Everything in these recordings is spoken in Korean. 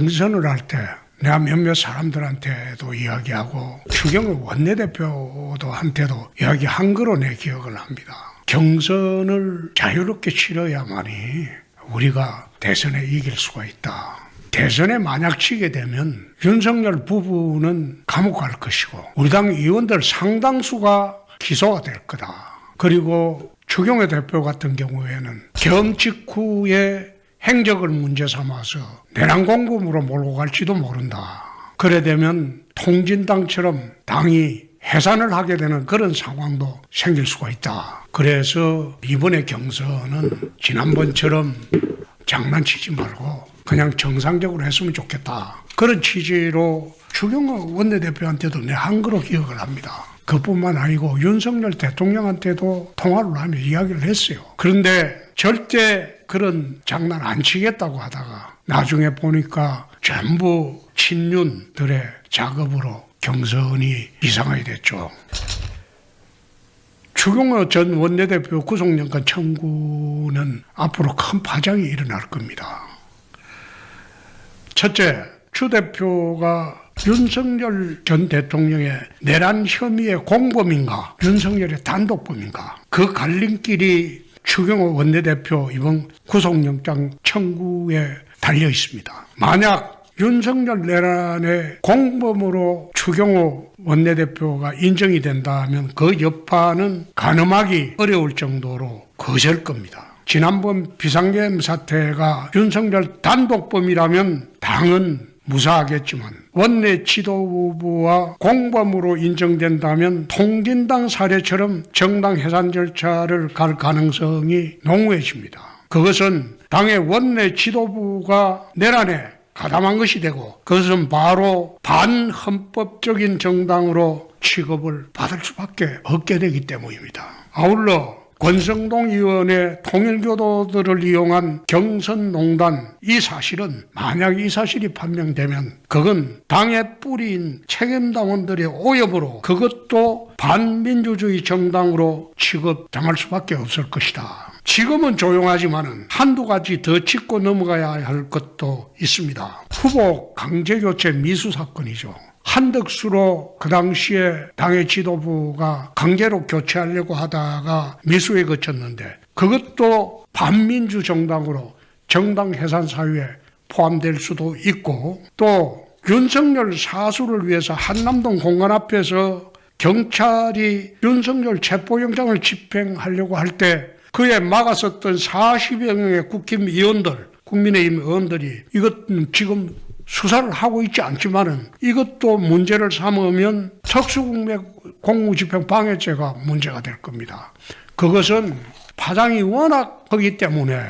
경선을 할 때 내가 몇몇 사람들한테도 이야기하고 추경호 원내대표도 한테도 이야기한 거로 내 기억을 합니다. 경선을 자유롭게 치러야만이 우리가 대선에 이길 수가 있다. 대선에 만약 치게 되면 윤석열 부부는 감옥 갈 것이고 우리 당 의원들 상당수가 기소가 될 거다. 그리고 추경호 대표 같은 경우에는 겸 직후에 행적을 문제 삼아서 내란 공범으로 몰고 갈지도 모른다. 그래 되면 통진당처럼 당이 해산을 하게 되는 그런 상황도 생길 수가 있다. 그래서 이번에 경선은 지난번처럼 장난치지 말고 그냥 정상적으로 했으면 좋겠다. 그런 취지로 추경호 원내대표한테도 내 한 거로 기억을 합니다. 그뿐만 아니고 윤석열 대통령한테도 통화를 하며 이야기를 했어요. 그런데 절대 그런 장난 안 치겠다고 하다가 나중에 보니까 전부 친윤들의 작업으로 경선이 이상하게 됐죠. 추경호 전 원내대표 구속영장 청구는 앞으로 큰 파장이 일어날 겁니다. 첫째, 추 대표가 윤석열 전 대통령의 내란 혐의의 공범인가 윤석열의 단독범인가 그 갈림길이 추경호 원내대표 이번 구속영장 청구에 달려 있습니다. 만약 윤석열 내란의 공범으로 추경호 원내대표가 인정이 된다면 그 여파는 가늠하기 어려울 정도로 거셀 겁니다. 지난번 비상계엄 사태가 윤석열 단독범이라면 당은 무사하겠지만 원내 지도부와 공범으로 인정된다면 통진당 사례처럼 정당 해산 절차를 갈 가능성이 농후해집니다. 그것은 당의 원내 지도부가 내란에 가담한 것이 되고 그것은 바로 반헌법적인 정당으로 취급을 받을 수밖에 없게 되기 때문입니다. 아울러 권성동 의원의 통일교도들을 이용한 경선농단 이 사실은 만약 이 사실이 판명되면 그건 당의 뿌리인 책임당원들의 오염으로 그것도 반민주주의 정당으로 취급당할 수밖에 없을 것이다. 지금은 조용하지만 한두 가지 더 짚고 넘어가야 할 것도 있습니다. 후보 강제교체 미수 사건이죠. 한덕수로 그 당시에 당의 지도부가 강제로 교체하려고 하다가 미수에 거쳤는데 그것도 반민주 정당으로 정당 해산 사유에 포함될 수도 있고 또 윤석열 사수를 위해서 한남동 공간 앞에서 경찰이 윤석열 체포영장을 집행하려고 할 때 그에 막았었던 40여 명의 국힘의원들, 국민의힘 의원들이 이것은 지금 수사를 하고 있지 않지만은 이것도 문제를 삼으면 특수공무집행 방해죄가 문제가 될 겁니다. 그것은 파장이 워낙 크기 때문에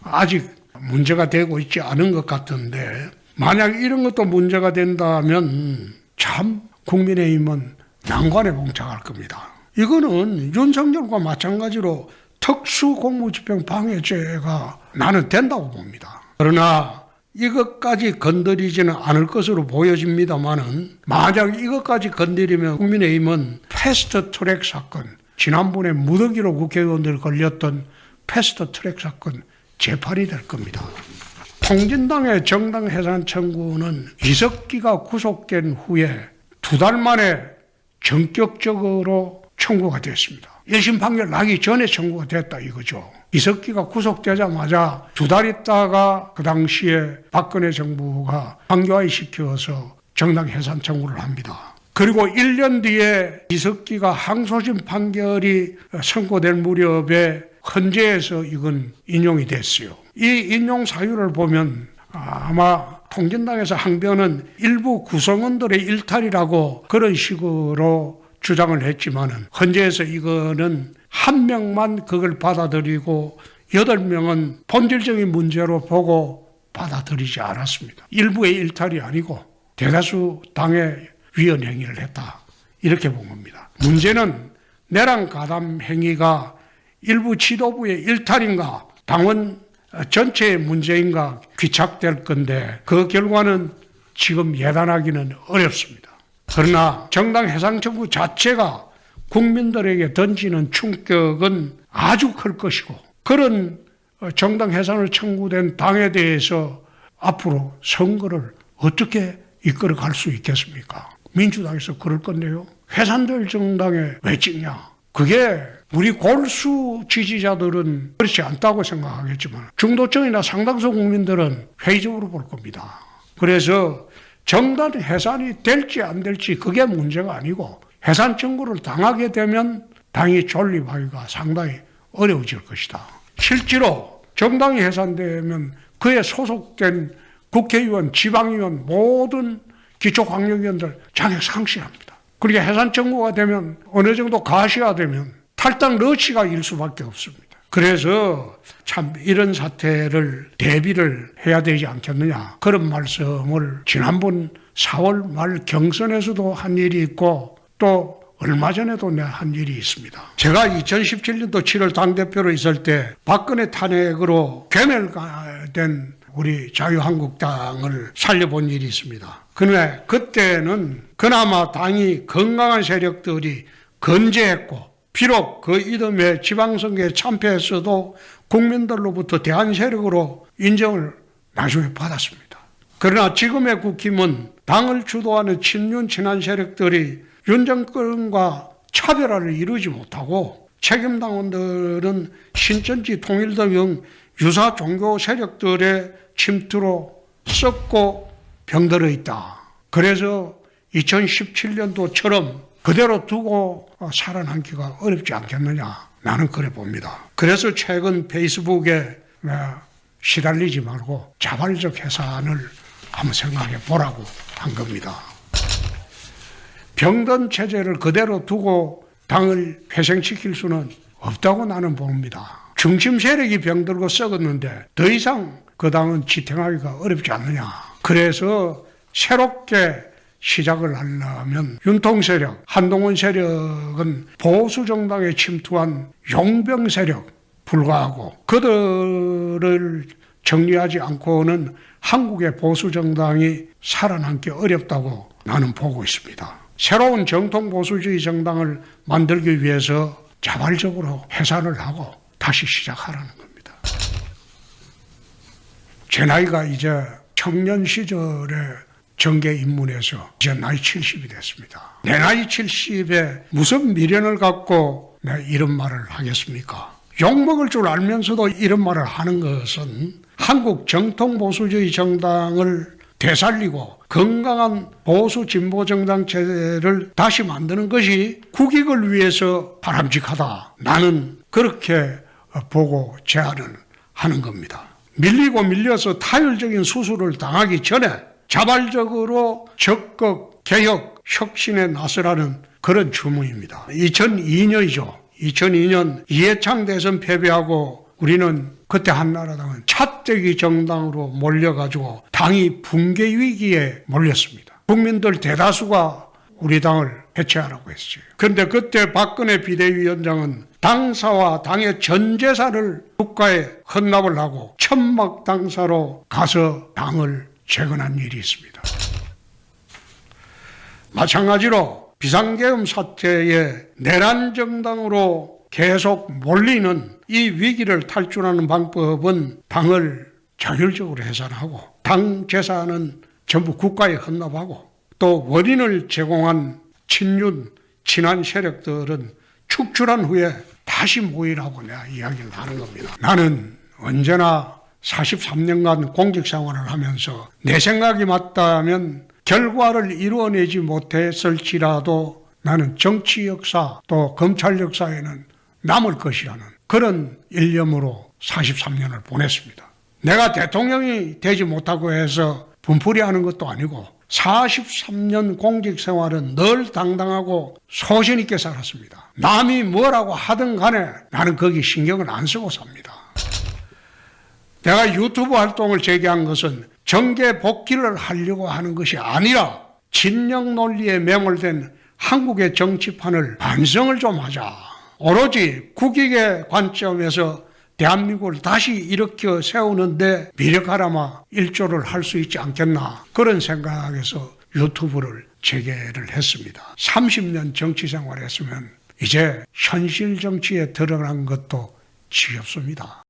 아직 문제가 되고 있지 않은 것 같은데 만약 이런 것도 문제가 된다면 참 국민의힘은 난관에 봉착할 겁니다. 이거는 윤석열과 마찬가지로 특수공무집행 방해죄가 나는 된다고 봅니다. 그러나 이것까지 건드리지는 않을 것으로 보여집니다만은 만약 이것까지 건드리면 국민의힘은 패스트트랙 사건, 지난번에 무더기로 국회의원들 걸렸던 패스트트랙 사건 재판이 될 겁니다. 통진당의 정당 해산 청구는 이석기가 구속된 후에 2달 만에 전격적으로 청구가 됐습니다. 1심 판결 나기 전에 청구가 됐다 이거죠. 이석기가 구속되자마자 2달 있다가 그 당시에 박근혜 정부가 판결화 시켜서 정당 해산 청구를 합니다. 그리고 1년 뒤에 이석기가 항소심 판결이 선고될 무렵에 헌재에서 이건 인용이 됐어요. 이 인용 사유를 보면 아마 통진당에서 항변은 일부 구성원들의 일탈이라고 그런 식으로 주장을 했지만은 헌재에서 이거는 한 명만 그걸 받아들이고 8명은 본질적인 문제로 보고 받아들이지 않았습니다. 일부의 일탈이 아니고 대다수 당의 위헌 행위를 했다. 이렇게 본 겁니다. 문제는 내란 가담 행위가 일부 지도부의 일탈인가 당원 전체의 문제인가 귀착될 건데 그 결과는 지금 예단하기는 어렵습니다. 그러나 정당 해산 청구 자체가 국민들에게 던지는 충격은 아주 클 것이고 그런 정당 해산을 청구된 당에 대해서 앞으로 선거를 어떻게 이끌어 갈 수 있겠습니까? 민주당에서 그럴 건데요. 해산될 정당에 왜 찍냐? 그게 우리 골수 지지자들은 그렇지 않다고 생각하겠지만 중도층이나 상당수 국민들은 회의적으로 볼 겁니다. 그래서 정당 해산이 될지 안 될지 그게 문제가 아니고 해산 청구를 당하게 되면 당이 존립하기가 상당히 어려워질 것이다. 실제로 정당이 해산되면 그에 소속된 국회의원, 지방의원 모든 기초광역위원들 자격 상실합니다. 그렇게 해산 청구가 되면 어느 정도 가시화되면 탈당 러시가 일 수밖에 없습니다. 그래서 참 이런 사태를 대비를 해야 되지 않겠느냐 그런 말씀을 지난번 4월 말 경선에서도 한 일이 있고 또 얼마 전에도 내가 한 일이 있습니다. 제가 2017년도 7월 당대표로 있을 때 박근혜 탄핵으로 괴멸된 우리 자유한국당을 살려본 일이 있습니다. 그런데 그때는 그나마 당이 건강한 세력들이 건재했고 비록 그 이듬해 지방선거에 참패했어도 국민들로부터 대한 세력으로 인정을 나중에 받았습니다. 그러나 지금의 국힘은 당을 주도하는 친윤 친한 세력들이 윤 정권과 차별화를 이루지 못하고 책임당원들은 신천지 통일당 등 유사 종교 세력들의 침투로 썩고 병들어 있다. 그래서 2017년도처럼 그대로 두고 살아남기가 어렵지 않겠느냐 나는 그래 봅니다. 그래서 최근 페이스북에 시달리지 말고 자발적 해산을 한번 생각해 보라고 한 겁니다. 병든 체제를 그대로 두고 당을 회생시킬 수는 없다고 나는 봅니다. 중심 세력이 병들고 썩었는데 더 이상 그 당은 지탱하기가 어렵지 않느냐. 그래서 새롭게 시작을 하려면 윤통 세력, 한동훈 세력은 보수 정당에 침투한 용병 세력 불과하고 그들을 정리하지 않고는 한국의 보수 정당이 살아남기 어렵다고 나는 보고 있습니다. 새로운 정통 보수주의 정당을 만들기 위해서 자발적으로 해산을 하고 다시 시작하라는 겁니다. 제 나이가 이제 청년 시절에 정계 입문해서 이제 나이 70이 됐습니다. 내 나이 70에 무슨 미련을 갖고 내가 이런 말을 하겠습니까? 욕먹을 줄 알면서도 이런 말을 하는 것은 한국 정통 보수주의 정당을 되살리고 건강한 보수 진보 정당 체제를 다시 만드는 것이 국익을 위해서 바람직하다. 나는 그렇게 보고 제안을 하는 겁니다. 밀리고 밀려서 타율적인 수술을 당하기 전에 자발적으로 적극 개혁 혁신에 나서라는 그런 주문입니다. 2002년이죠. 2002년 이해창 대선 패배하고 우리는 그때 한나라당은 차떼기 정당으로 몰려가지고 당이 붕괴 위기에 몰렸습니다. 국민들 대다수가 우리 당을 해체하라고 했어요. 그런데 그때 박근혜 비대위원장은 당사와 당의 전 재산을 국가에 헌납을 하고 천막 당사로 가서 당을 재건한 일이 있습니다. 마찬가지로 비상계엄 사태에 내란 정당으로 계속 몰리는 이 위기를 탈출하는 방법은 당을 자율적으로 해산하고 당 재산은 전부 국가에 헌납하고 또 원인을 제공한 친윤, 친한 세력들은 축출한 후에 다시 모이라고 내가 이야기를 하는 겁니다. 나는 언제나 43년간 공직생활을 하면서 내 생각이 맞다면 결과를 이루어내지 못했을지라도 나는 정치 역사 또 검찰 역사에는 남을 것이라는 그런 일념으로 43년을 보냈습니다. 내가 대통령이 되지 못하고 해서 분풀이하는 것도 아니고 43년 공직생활은 늘 당당하고 소신 있게 살았습니다. 남이 뭐라고 하든 간에 나는 거기 신경을 안 쓰고 삽니다. 내가 유튜브 활동을 재개한 것은 정계 복귀를 하려고 하는 것이 아니라 진영 논리에 매몰된 한국의 정치판을 반성을 좀 하자. 오로지 국익의 관점에서 대한민국을 다시 일으켜 세우는데 미력하라마 일조를 할 수 있지 않겠나 그런 생각에서 유튜브를 재개를 했습니다. 30년 정치 생활을 했으면 이제 현실 정치에 들어간 것도 지겹습니다.